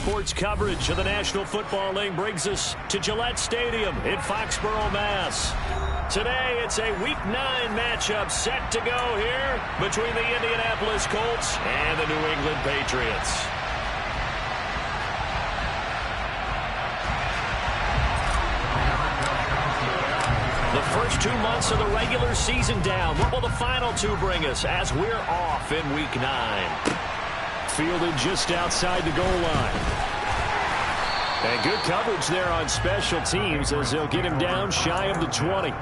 sports coverage of the National Football League brings us to Gillette Stadium in Foxborough, Mass. Today, it's a Week 9 matchup set to go here between the Indianapolis Colts and the New England Patriots. The first 2 months of the regular season down. What will the final two bring us as we're off in Week 9? Fielded just outside the goal line. And good coverage there on special teams as they'll get him down shy of the 20.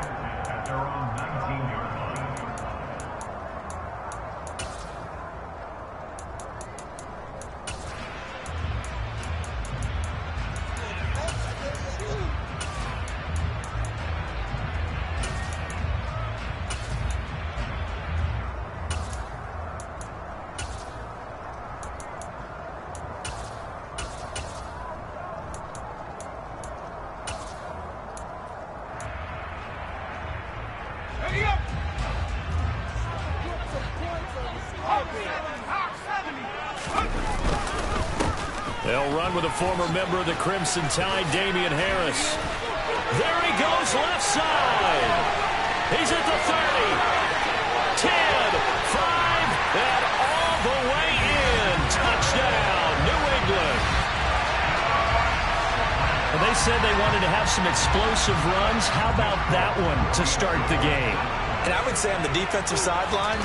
They'll run with a former member of the Crimson Tide, Damian Harris. There he goes, left side. He's at the 30, 10, 5, and all the way in. Touchdown, New England. Well, they said they wanted to have some explosive runs. How about that one to start the game? And I would say on the defensive sideline,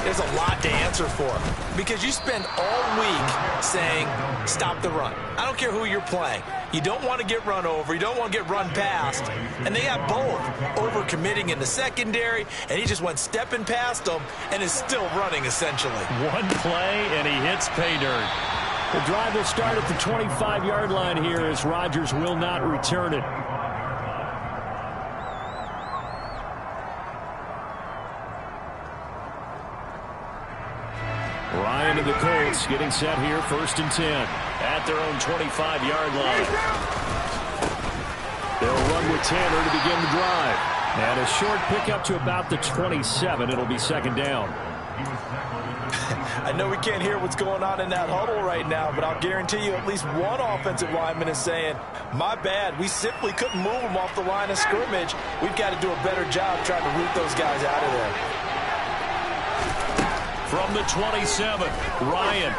there's a lot to answer for because you spend all week saying, stop the run. I don't care who you're playing. You don't want to get run over. You don't want to get run past. And they have both. Overcommitting in the secondary, and he just went stepping past them and is still running, essentially. One play, and he hits pay dirt. The drive will start at the 25-yard line here as Rodgers will not return it. Ryan and the Colts getting set here, 1st and 10 at their own 25-yard line. They'll run with Tanner to begin the drive. And a short pickup to about the 27. It'll be 2nd down. I know we can't hear what's going on in that huddle right now, but I'll guarantee you at least one offensive lineman is saying, my bad, we simply couldn't move them off the line of scrimmage. We've got to do a better job trying to root those guys out of there. From the 27, Ryan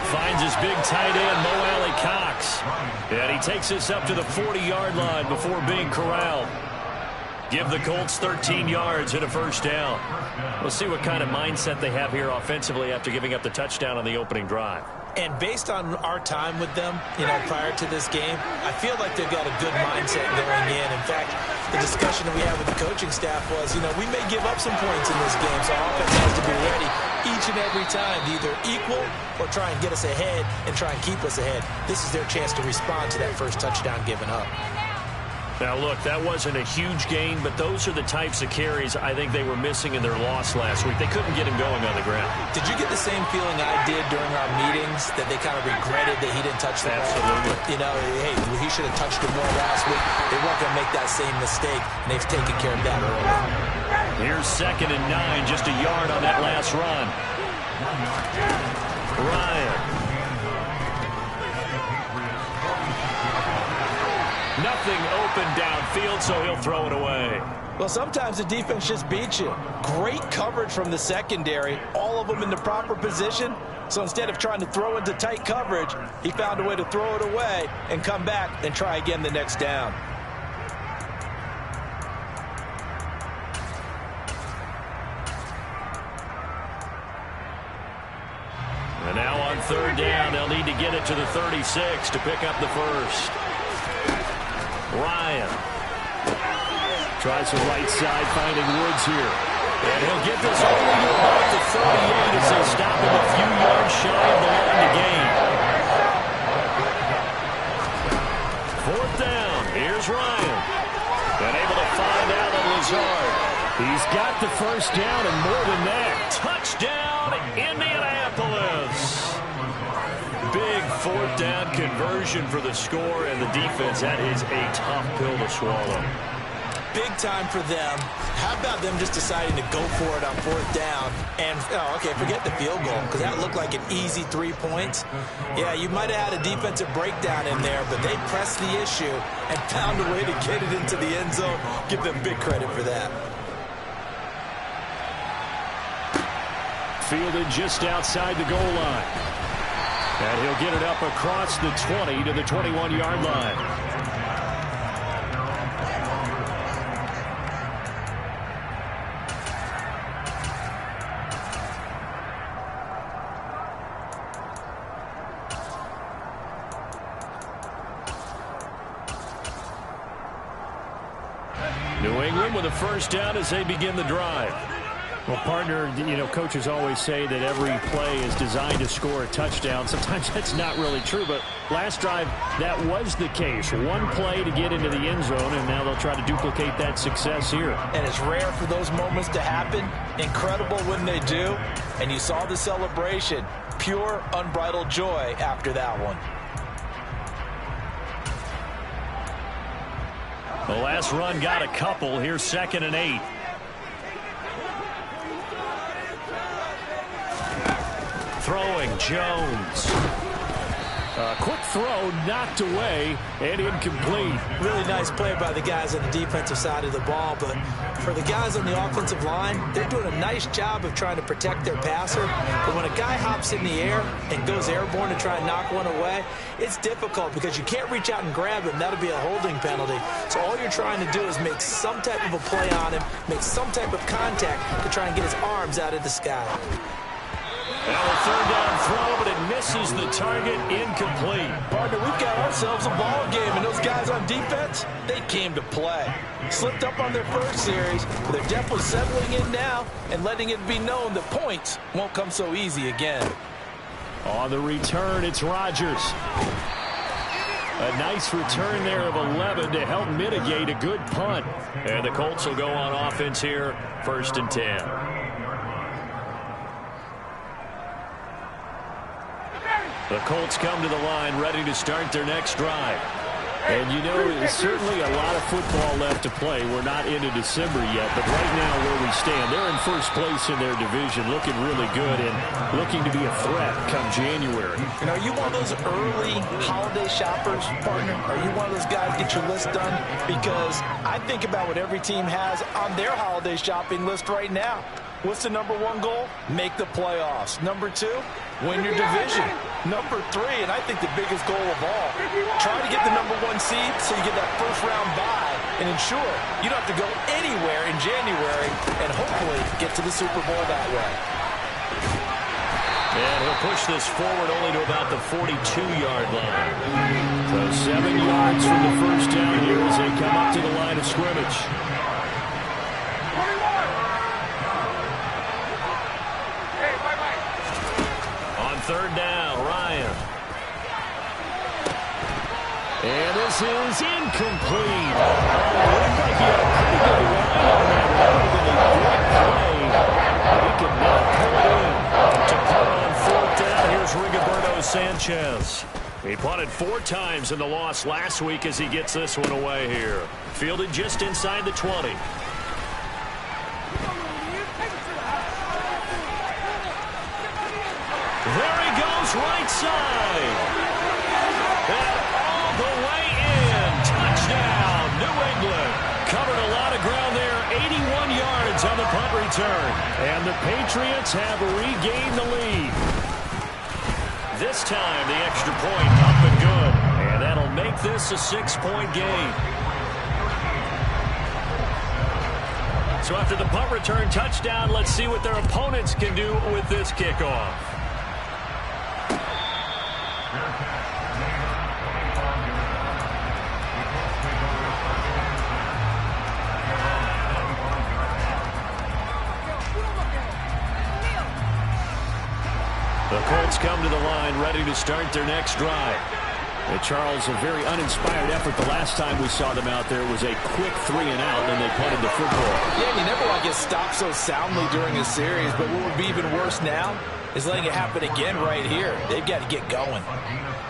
finds his big tight end, Mo Alley-Cox. And he takes us up to the 40-yard line before being corralled. Give the Colts 13 yards and a 1st down. We'll see what kind of mindset they have here offensively after giving up the touchdown on the opening drive. And based on our time with them, prior to this game, I feel like they've got a good mindset going in. In fact, the discussion that we had with the coaching staff was, we may give up some points in this game, so our offense has to be ready each and every time to either equal or try and get us ahead and try and keep us ahead. This is their chance to respond to that first touchdown given up. Now, look, that wasn't a huge gain, but those are the types of carries I think they were missing in their loss last week. They couldn't get him going on the ground. Did you get the same feeling I did during our meetings, that they kind of regretted that he didn't touch the ball? Absolutely. Hey, he should have touched it more last week. They weren't going to make that same mistake, and they've taken care of that early. Here's 2nd and 9, just a yard on that last run. Ryan. Nothing open downfield, so he'll throw it away. Well, sometimes the defense just beats you. Great coverage from the secondary, all of them in the proper position. So instead of trying to throw into tight coverage, he found a way to throw it away and come back and try again the next down. And now on 3rd down, they'll need to get it to the 36 to pick up the first. Ryan tries the right side, finding Woods here. And he'll get this only to about the 38 as they stop him a few yards shy of the line to gain. 4th down, here's Ryan. And able to find Allen Lazard. He's got the 1st down and more than that. Touchdown, Indianapolis. Big 4th down conversion for the score, and the defense, that is a tough pill to swallow. big time for them. How about them just deciding to go for it on 4th down? And, forget the field goal, because that looked like an easy 3 points. Yeah, you might have had a defensive breakdown in there, but they pressed the issue and found a way to get it into the end zone. Give them big credit for that. Fielded just outside the goal line. And he'll get it up across the 20 to the 21-yard line. New England with a first down as they begin the drive. Well, partner, coaches always say that every play is designed to score a touchdown. Sometimes that's not really true, but last drive, that was the case. One play to get into the end zone, and now they'll try to duplicate that success here. And it's rare for those moments to happen. Incredible when they do. And you saw the celebration. Pure, unbridled joy after that one. The last run got a couple. Here's 2nd and 8. Throwing, Jones. Quick throw, knocked away, and incomplete. Really nice play by the guys on the defensive side of the ball, but for the guys on the offensive line, they're doing a nice job of trying to protect their passer. But when a guy hops in the air and goes airborne to try and knock one away, it's difficult because you can't reach out and grab him. That'll be a holding penalty. So all you're trying to do is make some type of a play on him, make some type of contact to try and get his arms out of the sky. And a 3rd down throw, but it misses the target, incomplete. Partner, we've got ourselves a ball game, and those guys on defense, they came to play. Slipped up on their first series, but they're definitely settling in now and letting it be known that points won't come so easy again. On the return, it's Rodgers. A nice return there of 11 to help mitigate a good punt. And the Colts will go on offense here, 1st and 10. The Colts come to the line ready to start their next drive. And there's certainly a lot of football left to play. We're not into December yet, but right now where we stand, they're in first place in their division, looking really good and looking to be a threat come January. Are you one of those early holiday shoppers, partner? Are you one of those guys get your list done? Because I think about what every team has on their holiday shopping list right now. What's the number 1 goal? Make the playoffs. Number 2, win your division. Number 3, and I think the biggest goal of all, try to get the number 1 seed so you get that first-round bye and ensure you don't have to go anywhere in January and hopefully get to the Super Bowl that way. And he'll push this forward only to about the 42-yard line. So 7 yards from the first down here as they come up to the line of scrimmage. On 3rd down, Ryan. And this is incomplete. Looked like he had a pretty good line on that rather than a great play. He could not pull it in. To punt on 4th down, here's Rigoberto Sanchez. He punted 4 times in the loss last week as he gets this one away here. Fielded just inside the 20. There he goes, right side. And all the way in. Touchdown, New England. Covered a lot of ground there. 81 yards on the punt return. And the Patriots have regained the lead. This time, the extra point up and good. And that'll make this a 6-point game. So after the punt return touchdown, let's see what their opponents can do with this kickoff. The Colts come to the line ready to start their next drive. And Charles, a very uninspired effort the last time we saw them out there was a quick 3 and out, and they punted the football. Yeah, you never want to get stopped so soundly during a series, but what would be even worse now is letting it happen again right here. They've got to get going.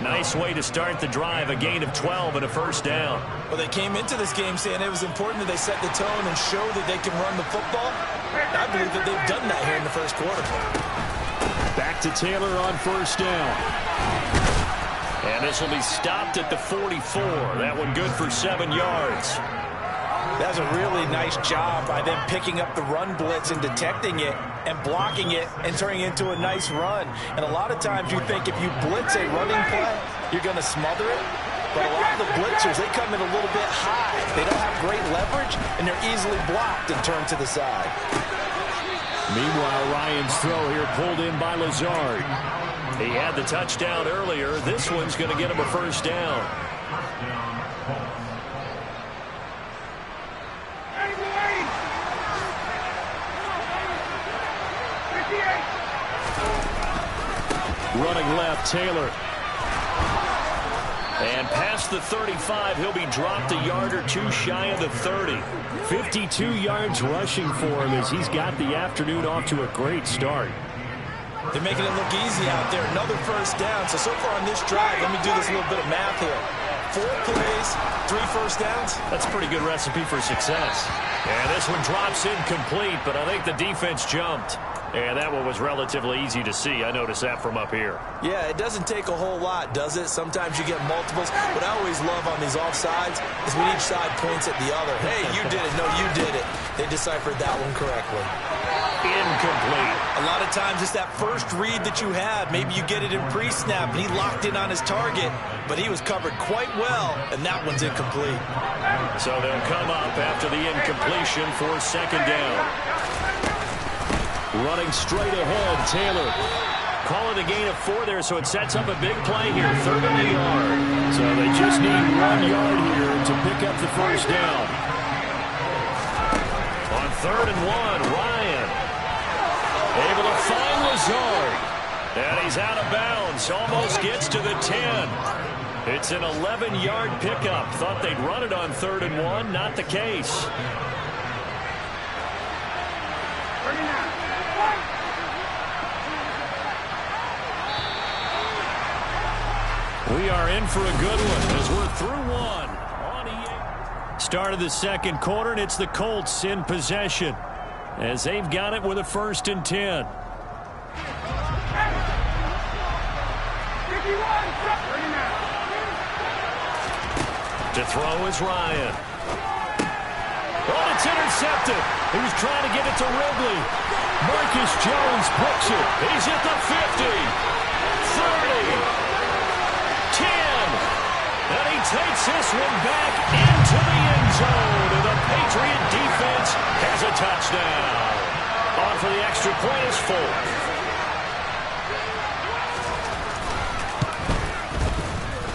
Nice way to start the drive, a gain of 12 and a first down. Well, they came into this game saying it was important that they set the tone and show that they can run the football. I believe that they've done that here in the first quarter. Back to Taylor on first down. And this will be stopped at the 44. That one good for 7 yards. That's a really nice job by them picking up the run blitz and detecting it and blocking it and turning it into a nice run. And a lot of times you think if you blitz a running play, you're going to smother it. But a lot of the blitzers, they come in a little bit high. They don't have great leverage, and they're easily blocked and turned to the side. Meanwhile, Ryan's throw here pulled in by Lazard. He had the touchdown earlier. This one's going to get him a first down. Running left, Taylor. And past the 35, he'll be dropped a yard or two shy of the 30. 52 yards rushing for him as he's got the afternoon off to a great start. They're making it look easy out there. Another first down. So far on this drive, let me do this little bit of math here. 4 plays, 3 first downs. That's a pretty good recipe for success. And this one drops incomplete, but I think the defense jumped. And that one was relatively easy to see. I noticed that from up here. Yeah, it doesn't take a whole lot, does it? Sometimes you get multiples. What I always love on these offsides is when each side points at the other. Hey, you did it. No, you did it. They deciphered that one correctly. Incomplete. A lot of times it's that first read that you have. Maybe you get it in pre-snap, and he locked in on his target, but he was covered quite well, and that one's incomplete. So they'll come up after the incompletion for second down. Running straight ahead, Taylor. Calling a gain of 4 there, so it sets up a big play here, 3rd and a yard. So they just need 1 yard here to pick up the first down. On 3rd and 1, Ryan able to find Lazard. And he's out of bounds, almost gets to the 10. It's an 11-yard pickup. Thought they'd run it on 3rd and 1, not the case. We are in for a good one as we're through one. On EA. Start of the second quarter, and it's the Colts in possession as they've got it with a 1st and 10. To throw is Ryan. Oh, it's intercepted. He was trying to get it to Ridley. Marcus Jones picks it. He's at the 50, 30. And he takes this one back into the end zone. And the Patriot defense has a touchdown. On for the extra point is Folk.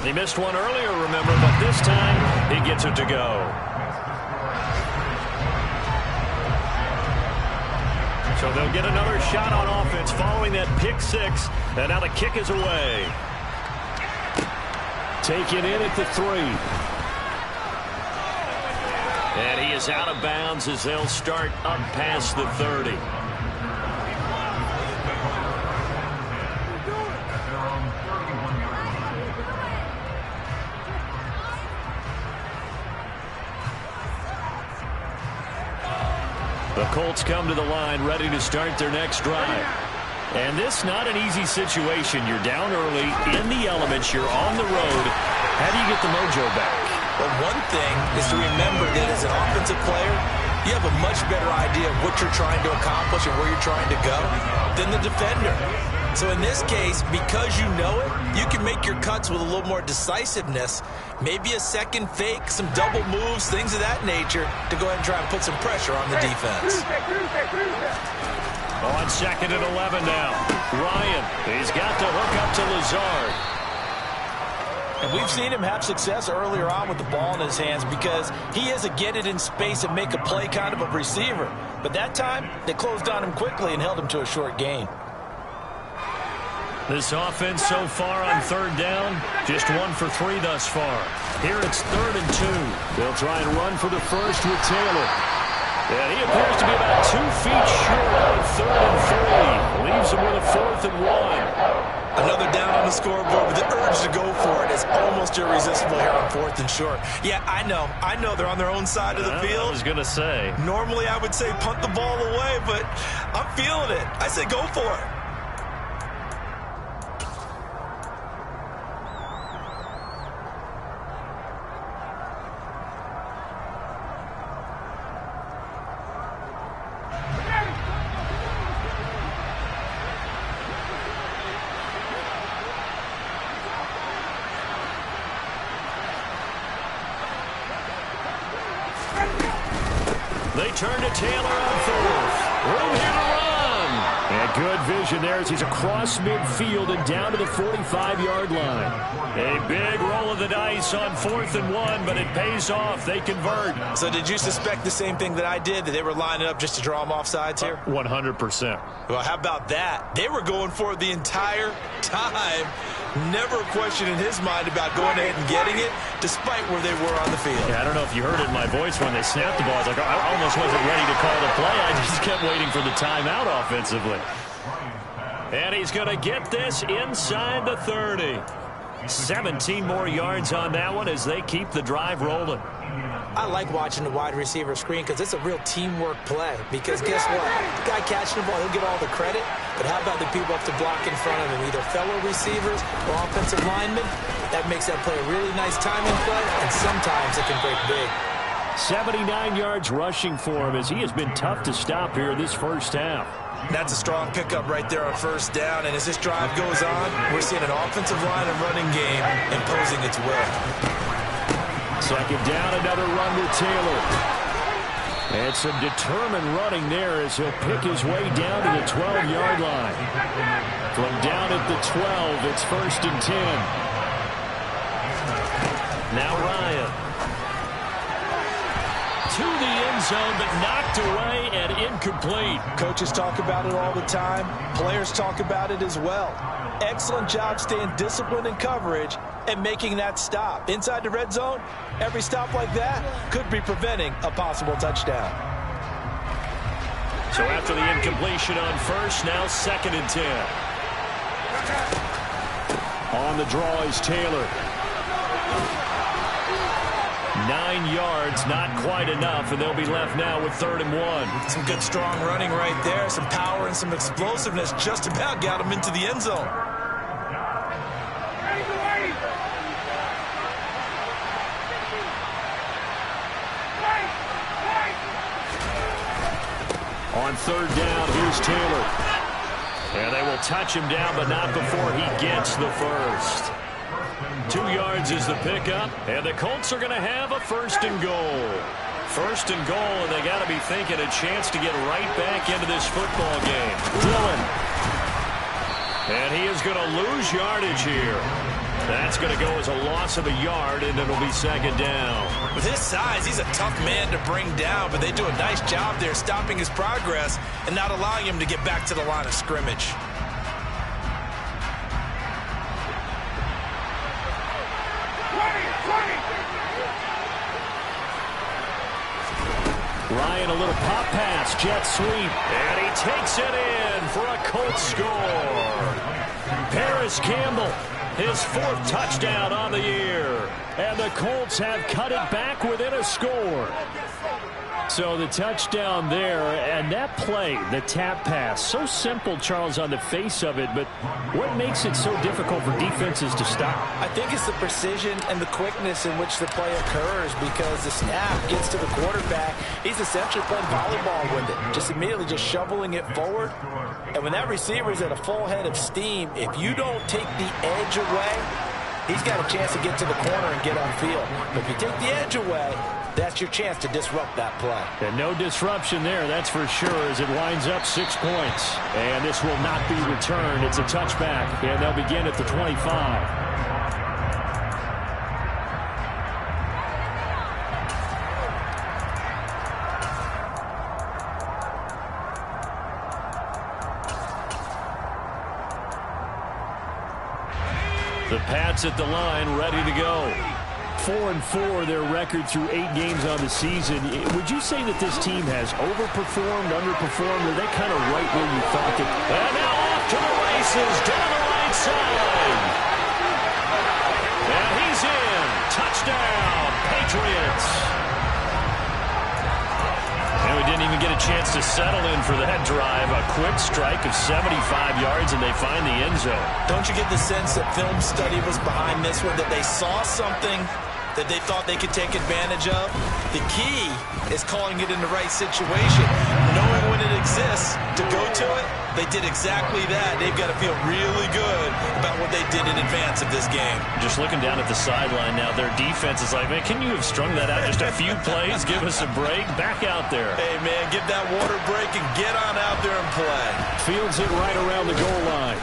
He missed one earlier, remember, but this time he gets it to go. So they'll get another shot on offense following that pick 6. And now the kick is away. Taken in at the 3. And he is out of bounds as they'll start up past the 30. The Colts come to the line ready to start their next drive. And this not an easy situation. You're down early, in the elements, you're on the road. How do you get the mojo back? Well, one thing is to remember that as an offensive player, you have a much better idea of what you're trying to accomplish and where you're trying to go than the defender. So in this case, because you know it, you can make your cuts with a little more decisiveness. Maybe a second fake, some double moves, things of that nature to go ahead and try and put some pressure on the defense. On 2nd and 11 now. Ryan, he's got the hook up to Lazard. And we've seen him have success earlier on with the ball in his hands because he is a get it in space and make a play kind of a receiver. But that time, they closed on him quickly and held him to a short gain. This offense so far on third down, just 1 for 3 thus far. Here it's 3rd and 2. They'll try and run for the first with Taylor. And he appears to be about 2 feet short on 3rd and 3. Leaves him with a 4th and 1. Another down on the scoreboard, but the urge to go for it is almost irresistible here on 4th and short. Yeah, I know they're on their own side of the field. I was going to say. Normally I would say punt the ball away, but I'm feeling it. I say go for it. They turn to Taylor on 4th. Room here to run. And good vision there as he's across midfield and down to the 45-yard line. A big roll of the dice on 4th and 1, but it pays off. They convert. So did you suspect the same thing that I did, that they were lining up just to draw them off sides here? 100%. Well, how about that? They were going for it the entire time. Never a question in his mind about going ahead and getting it, despite where they were on the field. Yeah, I don't know if you heard it in my voice when they snapped the ball. I was like, I almost wasn't ready to call the play. I just kept waiting for the timeout offensively. And he's going to get this inside the 30. 17 more yards on that one as they keep the drive rolling. I like watching the wide receiver screen because it's a real teamwork play. Because guess what? The guy catching the ball, he'll get all the credit. But how about the people up to block in front of him, either fellow receivers or offensive linemen? That makes that play a really nice timing play, and sometimes it can break big. 79 yards rushing for him as he has been tough to stop here this first half. That's a strong pickup right there on first down. And as this drive goes on, we're seeing an offensive line and running game imposing its will. Second down, another run with Taylor. And some determined running there as he'll pick his way down to the 12-yard line. From down at the 12, it's 1st and 10. Now Ryan. To the end zone, but knocked away and incomplete. Coaches talk about it all the time. Players talk about it as well. Excellent job staying disciplined in coverage and making that stop. Inside the red zone, every stop like that could be preventing a possible touchdown. So after the incompletion on first, now 2nd and 10. On the draw is Taylor. 9 yards, not quite enough, and they'll be left now with 3rd and 1. Some good strong running right there. Some power and some explosiveness just about got him into the end zone. On 3rd down, here's Taylor. And they will touch him down, but not before he gets the first. 2 yards is the pickup, and the Colts are going to have a 1st and goal. 1st and goal, and they got to be thinking a chance to get right back into this football game. Dillon. And he is going to lose yardage here. That's going to go as a loss of a yard, and it'll be 2nd down. With his size, he's a tough man to bring down, but they do a nice job there stopping his progress and not allowing him to get back to the line of scrimmage. Ryan, a little pop pass, jet sweep, and he takes it in for a Colts score. Paris Campbell, his 4th touchdown on the year, and the Colts have cut it back within a score. So the touchdown there, and that play, the tap pass, so simple, Charles, on the face of it, but what makes it so difficult for defenses to stop? I think it's the precision and the quickness in which the play occurs, because the snap gets to the quarterback. He's essentially playing volleyball with it, just immediately just shoveling it forward. And when that receiver's at a full head of steam, if you don't take the edge away, he's got a chance to get to the corner and get on field. But if you take the edge away, that's your chance to disrupt that play. And no disruption there, that's for sure, as it winds up 6 points. And this will not be returned. It's a touchback, and they'll begin at the 25. The Pats at the line, ready to go. 4-4, their record through 8 games on the season. Would you say that this team has overperformed, underperformed, or are they kind of right where you thought that? And now off to the races, down the right side. And he's in. Touchdown, Patriots. And we didn't even get a chance to settle in for that drive. A quick strike of 75 yards, and they find the end zone. Don't you get the sense that film study was behind this one, that they saw something that they thought they could take advantage of? The key is calling it in the right situation. Knowing when it exists to go to it, they did exactly that. They've got to feel really good about what they did in advance of this game. Just looking down at the sideline now, their defense is like, man, can you have strung that out just a few plays? Give us a break. Back out there. Hey, man, give that water break and get on out there and play. Fields it right around the goal line.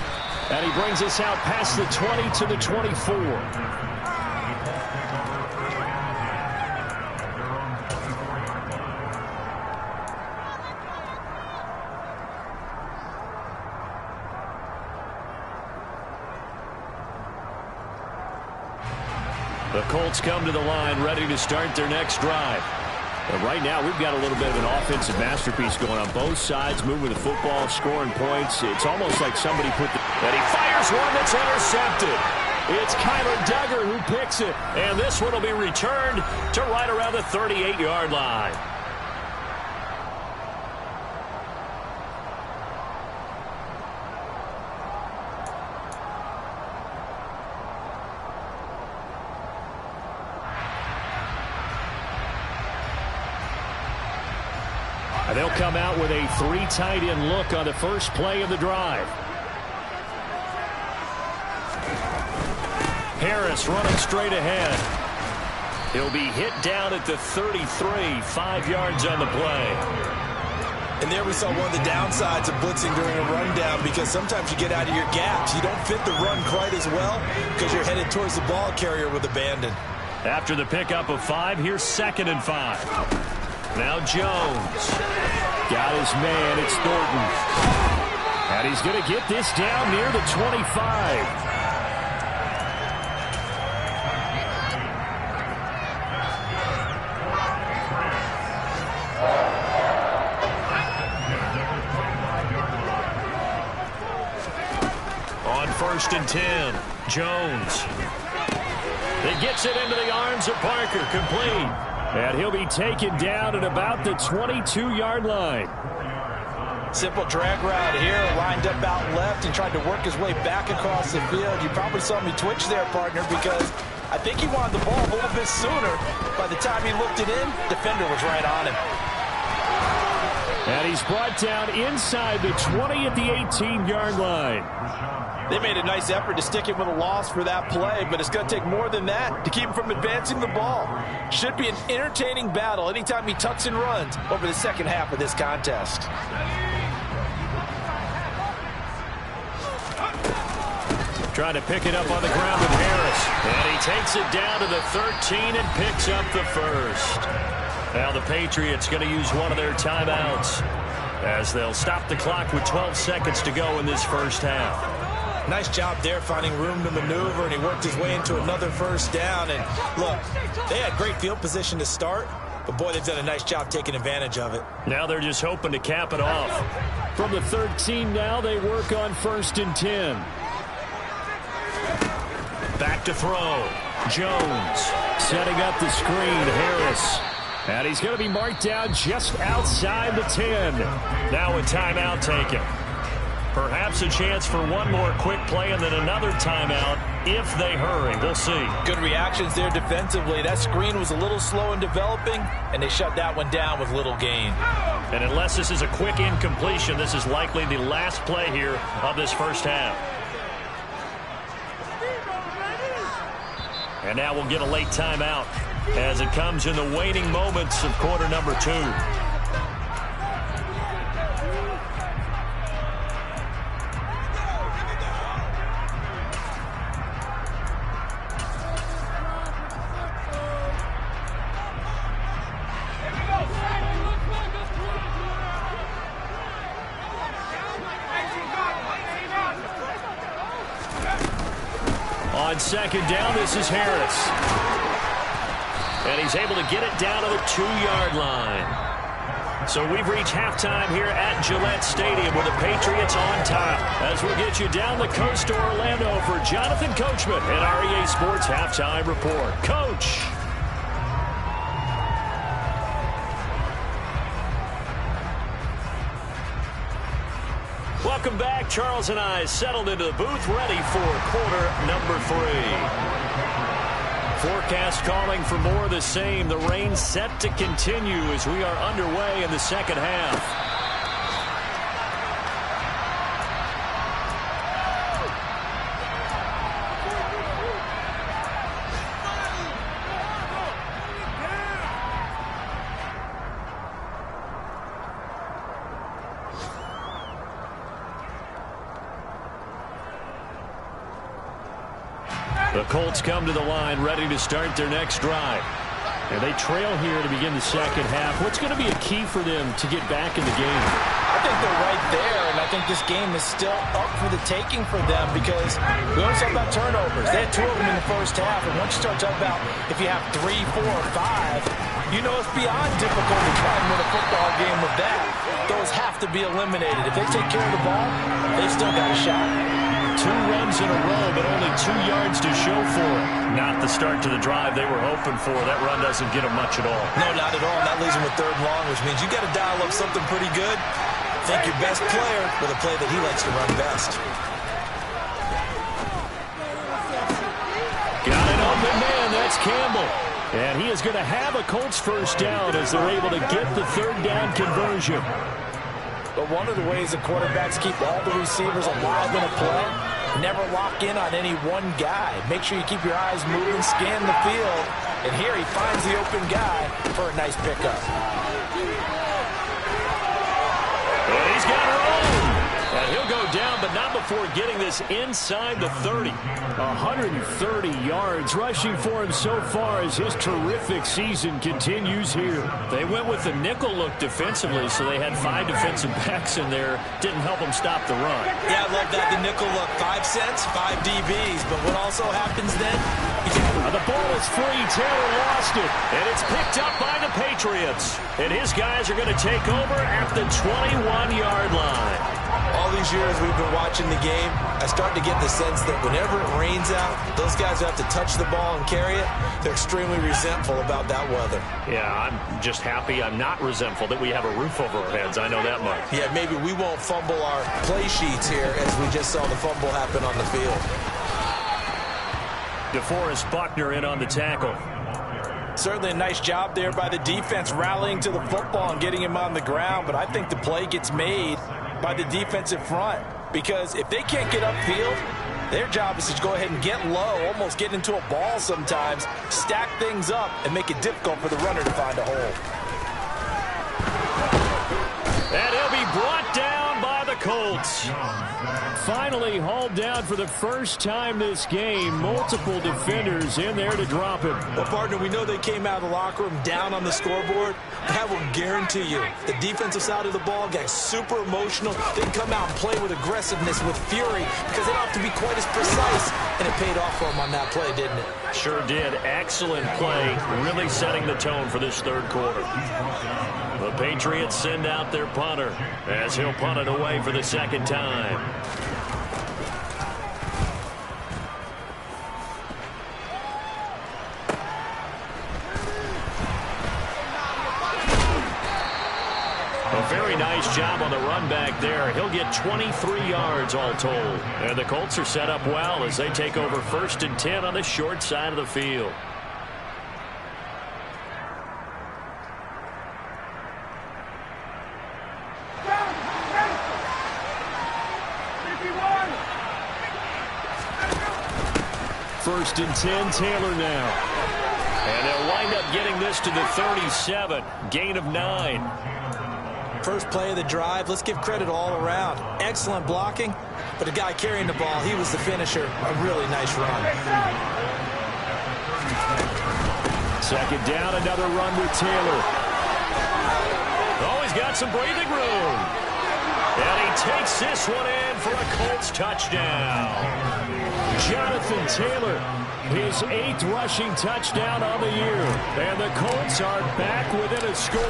And he brings us out past the 20 to the 24. The Colts come to the line, ready to start their next drive. And right now, we've got a little bit of an offensive masterpiece going on both sides, moving the football, scoring points. It's almost like somebody put the... And he fires one that's intercepted. It's Kyler Duggar who picks it. And this one will be returned to right around the 38-yard line. They'll come out with a 3 tight end look on the first play of the drive. Harris running straight ahead. He'll be hit down at the 33, 5 yards on the play. And there we saw one of the downsides of blitzing during a rundown, because sometimes you get out of your gaps. You don't fit the run quite as well because you're headed towards the ball carrier with abandon. After the pickup of 5, here's 2nd and 5. Now Jones. Got his man. It's Thornton. And he's going to get this down near the 25. On 1st and 10, Jones. He gets it into the arms of Parker, complete. And he'll be taken down at about the 22-yard line. Simple drag route here, lined up out left and tried to work his way back across the field. You probably saw me twitch there, partner, because I think he wanted the ball a little bit sooner. By the time he looked it in, defender was right on him. And he's brought down inside the 20 at the 18-yard line. They made a nice effort to stick him with a loss for that play, but it's going to take more than that to keep him from advancing the ball. Should be an entertaining battle anytime he tucks and runs over the second half of this contest. Trying to pick it up on the ground with Harris. And he takes it down to the 13 and picks up the first. Now the Patriots going to use one of their timeouts as they'll stop the clock with 12 seconds to go in this first half. Nice job there finding room to maneuver, and he worked his way into another first down. And look, they had great field position to start, but boy, they've done a nice job taking advantage of it. Now they're just hoping to cap it off. From the 13 now, they work on 1st and 10. Back to throw. Jones setting up the screen. Harris. And he's going to be marked down just outside the 10. Now a timeout taken. Perhaps a chance for one more quick play and then another timeout if they hurry. We'll see. Good reactions there defensively. That screen was a little slow in developing, and they shut that one down with little gain. And unless this is a quick incompletion, this is likely the last play here of this first half. And now we'll get a late timeout as it comes in the waning moments of quarter number 2. On second down. This is Harris. And he's able to get it down to the 2-yard line. So we've reached halftime here at Gillette Stadium with the Patriots on top. As we'll get you down the coast to Orlando for Jonathan Coachman and REA Sports Halftime Report. Coach. Welcome back. Charles and I settled into the booth ready for quarter number 3. Forecast calling for more of the same. The rain set to continue as we are underway in the second half. The Colts come to the line ready to start their next drive. And they trail here to begin the second half. What's going to be a key for them to get back in the game? I think they're right there, and I think this game is still up for the taking for them because we always talk about turnovers. They had 2 of them in the first half, and once you start talking about if you have 3, 4, or 5, you know it's beyond difficult to try and win a football game with that. Those have to be eliminated. If they take care of the ball, they've still got a shot. 2 runs in a row, but only 2 yards to show for it. Not the start to the drive they were hoping for. That run doesn't get them much at all. No, not at all. And that leaves them with 3rd and long, which means you got to dial up something pretty good. Think your best player with a play that he likes to run best. Got an open man. That's Campbell. And he is going to have a Colts first down as they're able to get the 3rd down conversion. But one of the ways that quarterbacks keep all the receivers alive in a play, never lock in on any one guy. Make sure you keep your eyes moving, scan the field. And here he finds the open guy for a nice pickup. And he's got room. And he'll go down, but not before getting this inside the 30. 130 yards rushing for him so far as his terrific season continues here. They went with the nickel look defensively, so they had 5 defensive backs in there. Didn't help them stop the run. Yeah, I love that, the nickel look. 5 cents, 5 DBs. But what also happens then? The ball is free. Taylor lost it. And it's picked up by the Patriots. And his guys are going to take over at the 21-yard line. All these years we've been watching the game, I start to get the sense that whenever it rains out, those guys who have to touch the ball and carry it, they're extremely resentful about that weather. Yeah, I'm just happy I'm not resentful that we have a roof over our heads. I know that much. Yeah, maybe we won't fumble our play sheets here as we just saw the fumble happen on the field. DeForest Buckner in on the tackle. Certainly a nice job there by the defense rallying to the football and getting him on the ground, but I think the play gets made by the defensive front because if they can't get upfield, their job is to go ahead and get low, almost get into a ball sometimes, stack things up, and make it difficult for the runner to find a hole. And he'll be brought down by the Colts. Finally hauled down for the first time this game. Multiple defenders in there to drop him. Well, partner, we know they came out of the locker room down on the scoreboard. That will guarantee you the defensive side of the ball got super emotional. Didn't come out and play with aggressiveness, with fury, because they don't have to be quite as precise. And it paid off for them on that play, didn't it? Sure did. Excellent play. Really setting the tone for this 3rd quarter. The Patriots send out their punter as he'll punt it away for the 2nd time. A very nice job on the run back there. He'll get 23 yards all told. And the Colts are set up well as they take over 1st and 10 on the short side of the field. First and 10, Taylor now. And they'll wind up getting this to the 37. Gain of 9. First play of the drive, let's give credit all around. Excellent blocking, but the guy carrying the ball, he was the finisher. A really nice run. 2nd down, another run with Taylor. Oh, he's got some breathing room. And he takes this one in for a Colts touchdown. Jonathan Taylor, his 8th rushing touchdown on the year. And the Colts are back within a score.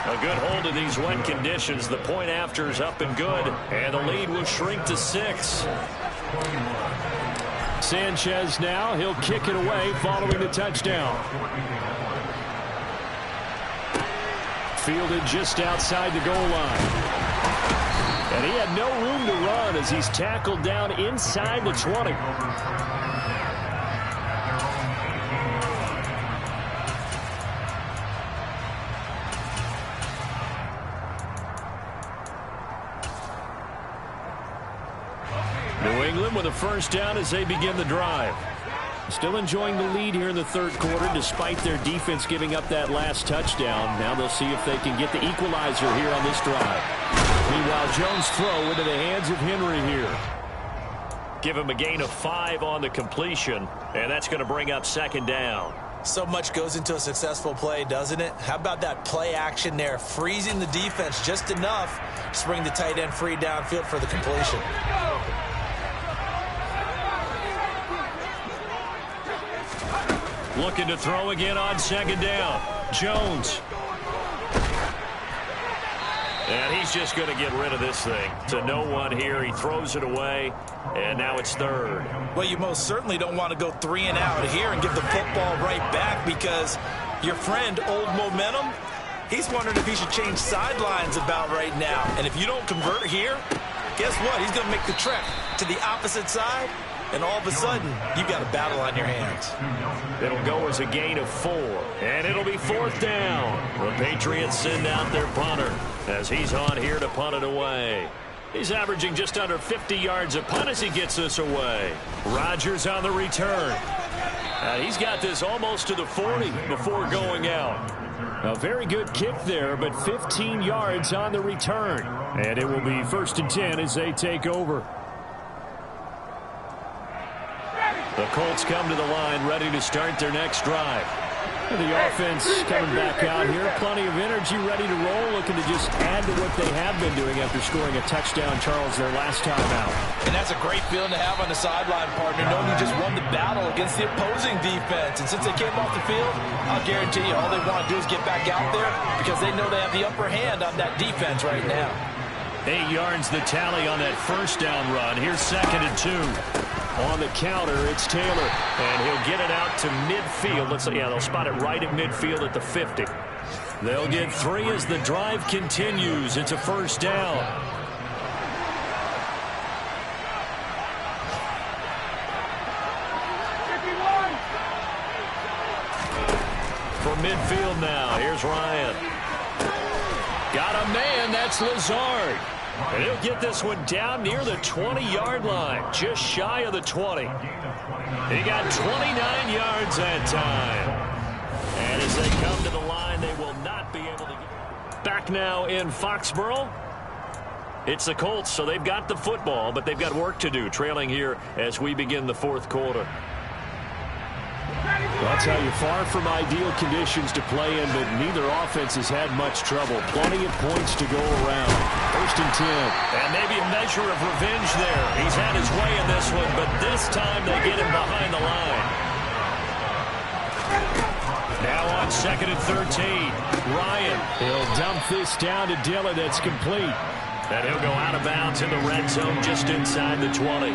A good hold of these wet conditions. The point after is up and good. And the lead will shrink to 6. Sanchez now, he'll kick it away following the touchdown. Fielded just outside the goal line. And he had no room to run as he's tackled down inside the 20. New England with a first down as they begin the drive. Still enjoying the lead here in the third quarter despite their defense giving up that last touchdown. Now they'll see if they can get the equalizer here on this drive. Meanwhile, Jones' throw into the hands of Henry here. Give him a gain of 5 on the completion, and that's going to bring up second down. So much goes into a successful play, doesn't it? How about that play action there, freezing the defense just enough to bring the tight end free downfield for the completion. Looking to throw again on second down. Jones. And he's just going to get rid of this thing. To no one here. He throws it away, and now it's third. Well, you most certainly don't want to go 3 and out here and give the football right back because your friend, Old Momentum, he's wondering if he should change sidelines about right now. And if you don't convert here, guess what? He's going to make the trek to the opposite side. And all of a sudden, you've got a battle on your hands. It'll go as a gain of 4. And it'll be fourth down. The Patriots send out their punter as he's on here to punt it away. He's averaging just under 50 yards a punt as he gets this away. Rodgers on the return. He's got this almost to the 40 before going out. A very good kick there, but 15 yards on the return. And it will be 1st and 10 as they take over. The Colts come to the line ready to start their next drive. The offense coming back out here. Plenty of energy, ready to roll, looking to just add to what they have been doing after scoring a touchdown, Charles, their last time out. And that's a great feeling to have on the sideline, partner, knowing you just won the battle against the opposing defense. And since they came off the field, I'll guarantee you all they want to do is get back out there because they know they have the upper hand on that defense right now. 8 yards the tally on that first down run. Here's 2nd and 2. On the counter, it's Taylor. And he'll get it out to midfield. They'll spot it right at midfield at the 50. They'll get 3 as the drive continues. It's a first down. From midfield now, here's Ryan. Got a man, that's Lazard. And he'll get this one down near the 20-yard line, just shy of the 20. He got 29 yards that time. And as they come to the line, they will not be able to get back now in Foxborough. It's the Colts, so they've got the football, but they've got work to do, trailing here as we begin the fourth quarter. I'll tell you, far from ideal conditions to play in, but neither offense has had much trouble. Plenty of points to go around. 1st and 10. And maybe a measure of revenge there. He's had his way in this one, but this time they get him behind the line. Now on 2nd and 13. Ryan, he'll dump this down to Dillon. That's complete. And he'll go out of bounds in the red zone just inside the 20.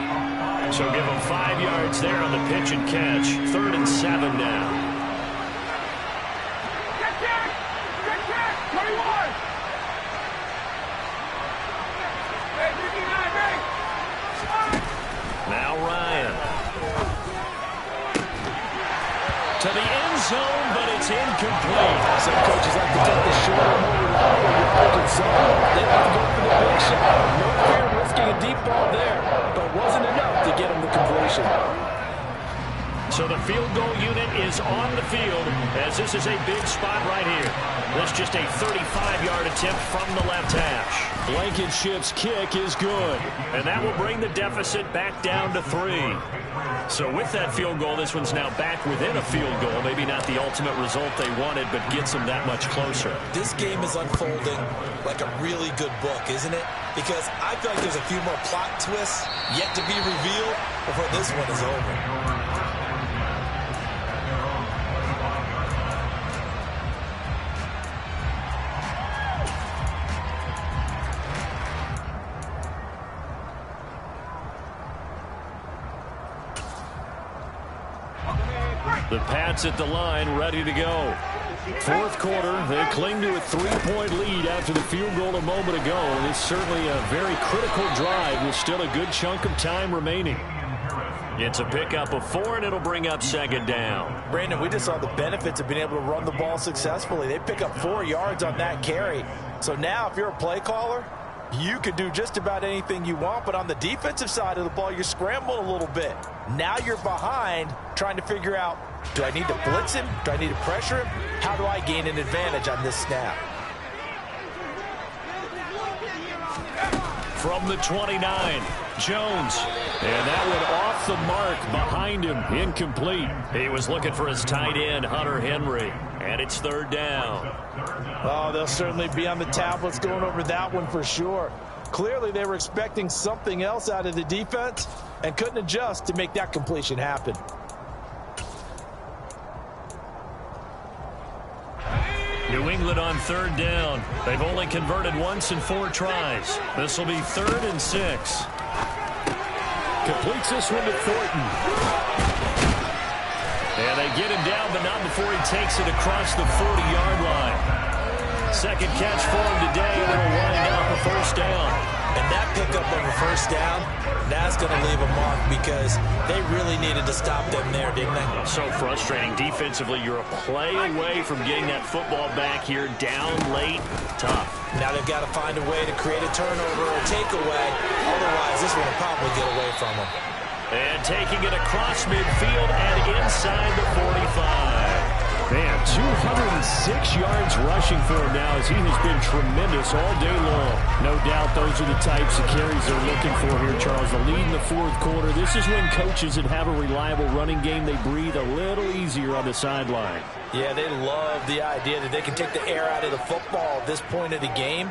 So give him 5 yards there on the pitch and catch. 3rd and 7 now. Now Ryan. To the end zone, but it's incomplete. Some coaches like to take the shorter, more reliable yardage zone. They like to go for the big shot. No fear of risking a deep ball there, but wasn't enough to get him the completion. So the field goal unit is on the field as this is a big spot right here. That's just a 35-yard attempt from the left hash. Blankenship's kick is good. And that will bring the deficit back down to 3. So with that field goal, this one's now back within a field goal. Maybe not the ultimate result they wanted, but gets them that much closer. This game is unfolding like a really good book, isn't it? Because I feel like there's a few more plot twists yet to be revealed before this one is over. The Pats at the line, ready to go. Fourth quarter, they cling to a 3-point lead after the field goal a moment ago. And it's certainly a very critical drive with still a good chunk of time remaining. It's a pickup of 4, and it'll bring up second down. Brandon, we just saw the benefits of being able to run the ball successfully. They pick up 4 yards on that carry. So now if you're a play caller, you can do just about anything you want, but on the defensive side of the ball, you're scrambling a little bit. Now you're behind trying to figure out, do I need to blitz him? Do I need to pressure him? How do I gain an advantage on this snap? From the 29, Jones. And that one off the mark behind him, incomplete. He was looking for his tight end, Hunter Henry. And it's third down. Oh, they'll certainly be on the tablets going over that one for sure. Clearly they were expecting something else out of the defense and couldn't adjust to make that completion happen. New England on third down. They've only converted once in 4 tries. This will be 3rd and 6. Completes this one to Thornton. And they get him down, but not before he takes it across the 40-yard line. Second catch for him today, and it'll wind up a first down. And that pickup of a first down, that's going to leave a mark because they really needed to stop them there, didn't they? So frustrating. Defensively, you're a play away from getting that football back here, down late, tough. Now they've got to find a way to create a turnover or a takeaway. Otherwise, this one will probably get away from them. And taking it across midfield and inside the 45. Man, 206 yards rushing for him now as he has been tremendous all day long. No doubt those are the types of carries they're looking for here, Charles. The lead in the fourth quarter. This is when coaches that have a reliable running game, they breathe a little easier on the sideline. Yeah, they love the idea that they can take the air out of the football at this point of the game.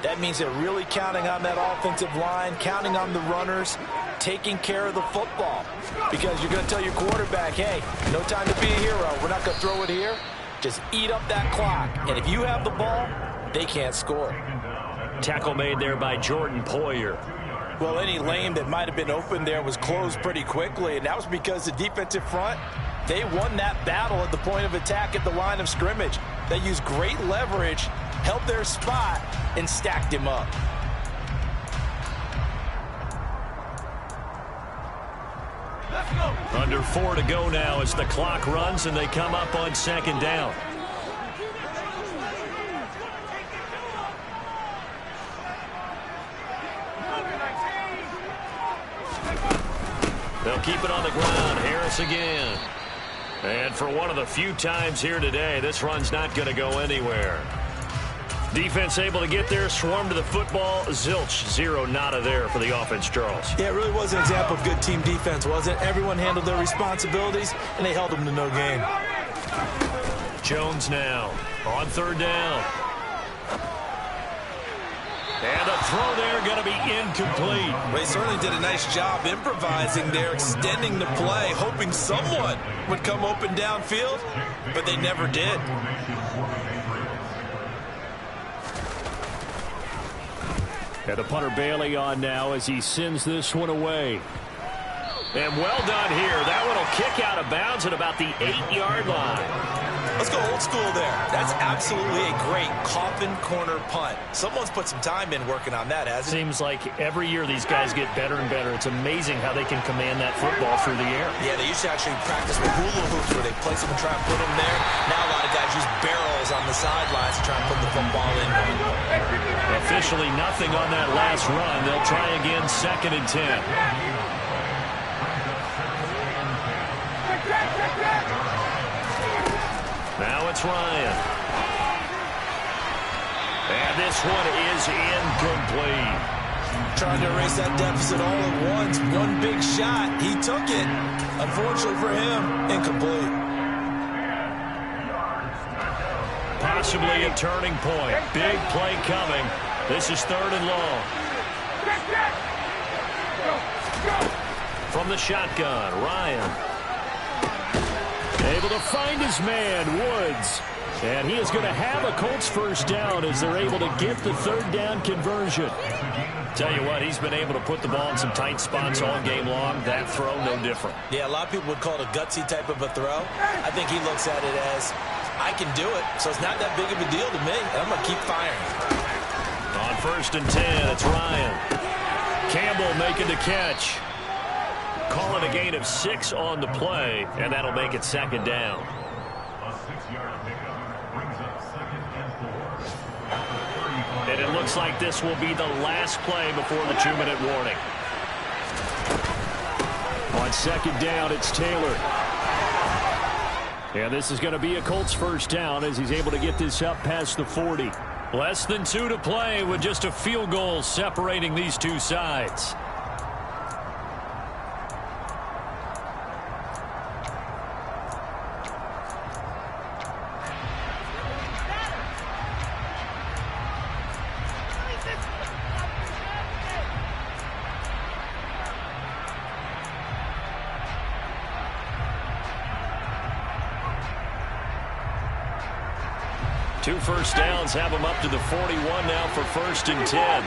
That means they're really counting on that offensive line, counting on the runners, taking care of the football. Because you're going to tell your quarterback, hey, no time to be a hero. We're not going to throw it here. Just eat up that clock. And if you have the ball, they can't score. Tackle made there by Jordan Poyer. Well, any lane that might have been open there was closed pretty quickly, and that was because the defensive front, they won that battle at the point of attack at the line of scrimmage. They used great leverage, held their spot, and stacked him up. Under 4 to go now as the clock runs and they come up on second down. They'll keep it on the ground. Harris again. And for one of the few times here today, this run's not going to go anywhere. Defense able to get there, swarm to the football. Zilch, 0 nada there for the offense, Charles. Yeah, it really was an example of good team defense, wasn't it? Everyone handled their responsibilities, and they held them to no gain. Jones now on third down. And a throw there going to be incomplete. Well, they certainly did a nice job improvising there, extending the play, hoping someone would come open downfield, but they never did. And the punter Bailey on now as he sends this one away. And well done here. That one will kick out of bounds at about the 8-yard line. Let's go old school there. That's absolutely a great coffin corner punt. Someone's put some time in working on that, hasn't it? Seems like every year these guys get better and better. It's amazing how they can command that football through the air. Yeah, they used to actually practice with hula hoops where they place them and try and put them there. Now a lot of guys use barrels on the sidelines to try and put the football in. Officially nothing on that last run. They'll try again, 2nd and 10. Now it's Ryan. And this one is incomplete. Trying to erase that deficit all at once. One big shot. He took it. Unfortunately for him, incomplete. Possibly a turning point. Big play coming. This is 3rd and long. From the shotgun, Ryan. Able to find his man, Woods. And he is going to have a Colts first down as they're able to get the 3rd down conversion. Tell you what, he's been able to put the ball in some tight spots all game long. That throw, no different. Yeah, a lot of people would call it a gutsy type of a throw. I think he looks at it as, I can do it, so it's not that big of a deal to me, and I'm going to keep firing. On 1st and 10, it's Ryan. Campbell making the catch. Calling a gain of 6 on the play, and that'll make it 2nd down. And it looks like this will be the last play before the 2-minute warning. On 2nd down, it's Taylor. And this is going to be a Colts first down as he's able to get this up past the 40. Less than 2 to play with just a field goal separating these two sides. Two first downs have him up to the 41 now for 1st and 10.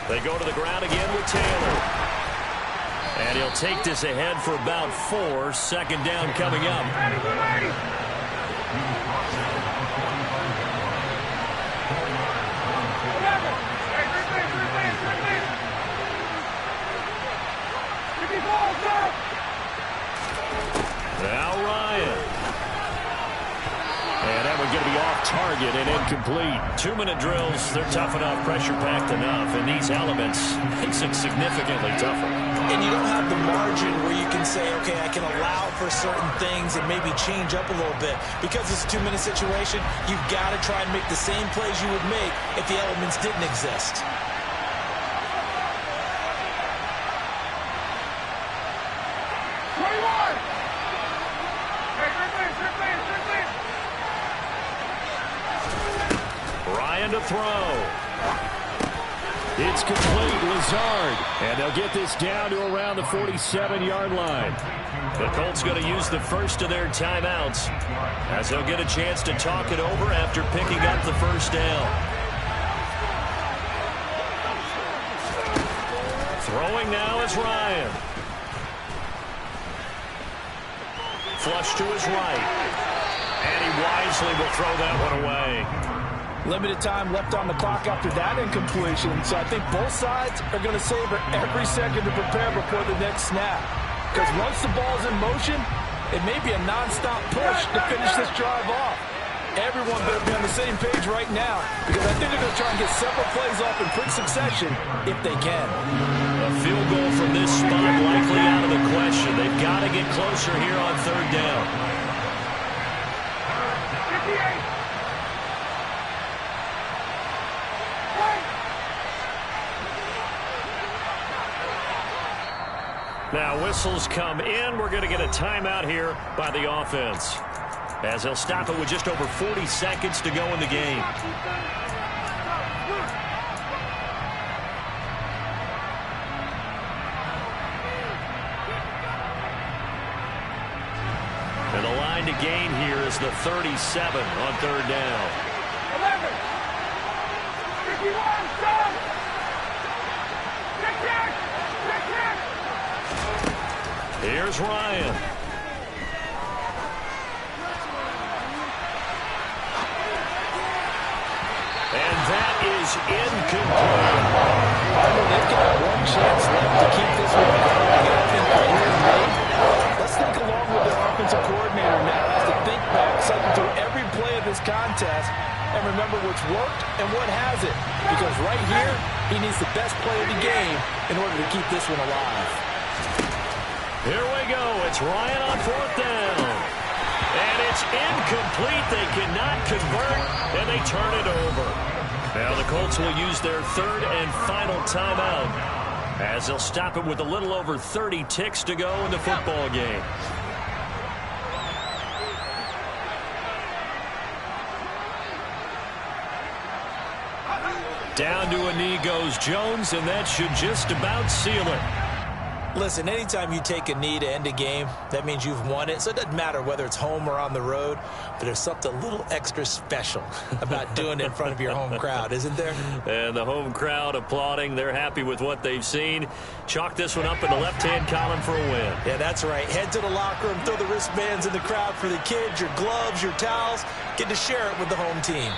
They go to the ground again with Taylor. And he'll take this ahead for about 4. 2nd down coming up. Now Ryan. And that one's going to be off target and incomplete. 2-minute drills, they're tough enough, pressure-packed enough, and these elements makes it significantly tougher. And you don't have the margin where you can say, okay, I can allow for certain things and maybe change up a little bit. Because it's a 2-minute situation, you've got to try and make the same plays you would make if the elements didn't exist. To throw. It's complete. Lazard. And they'll get this down to around the 47-yard line. The Colts going to use the first of their timeouts as they'll get a chance to talk it over after picking up the first down. Throwing now is Ryan. Flush to his right. And he wisely will throw that one away. Limited time left on the clock after that incompletion, so I think both sides are going to savor every second to prepare before the next snap. Because once the ball's in motion, it may be a non-stop push to finish this drive off. Everyone better be on the same page right now, because I think they're going to try and get several plays off in quick succession if they can. A field goal from this spot likely out of the question. They've got to get closer here on 3rd down. Now whistles come in. We're going to get a timeout here by the offense, as they'll stop it with just over 40 seconds to go in the game. And the line to gain here is the 37 on 3rd down. 11. 51. Stop. Here's Ryan. And that is incomplete. They've got one chance left to keep this one going. Let's think along with their offensive coordinator now as to think back, cycle through every play of this contest, and remember what's worked and what hasn't. Because right here, he needs the best play of the game in order to keep this one alive. Here we go. It's Ryan on 4th down. And it's incomplete. They cannot convert, and they turn it over. Now the Colts will use their third and final timeout as they'll stop it with a little over 30 ticks to go in the football game. Down to a knee goes Jones, and that should just about seal it. Listen, anytime you take a knee to end a game, that means you've won it. So it doesn't matter whether it's home or on the road, but there's something a little extra special about doing it in front of your home crowd, isn't there? And the home crowd applauding. They're happy with what they've seen. Chalk this one up in the left-hand column for a win. Yeah, that's right. Head to the locker room, throw the wristbands in the crowd for the kids, your gloves, your towels. Get to share it with the home team.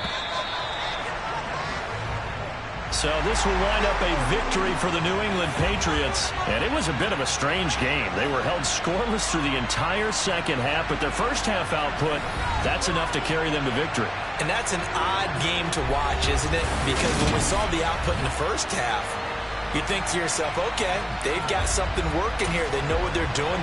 So this will wind up a victory for the New England Patriots. And it was a bit of a strange game. They were held scoreless through the entire second half, but their first half output, that's enough to carry them to victory. And that's an odd game to watch, isn't it? Because when we saw the output in the first half, you think to yourself, okay, they've got something working here. They know what they're doing.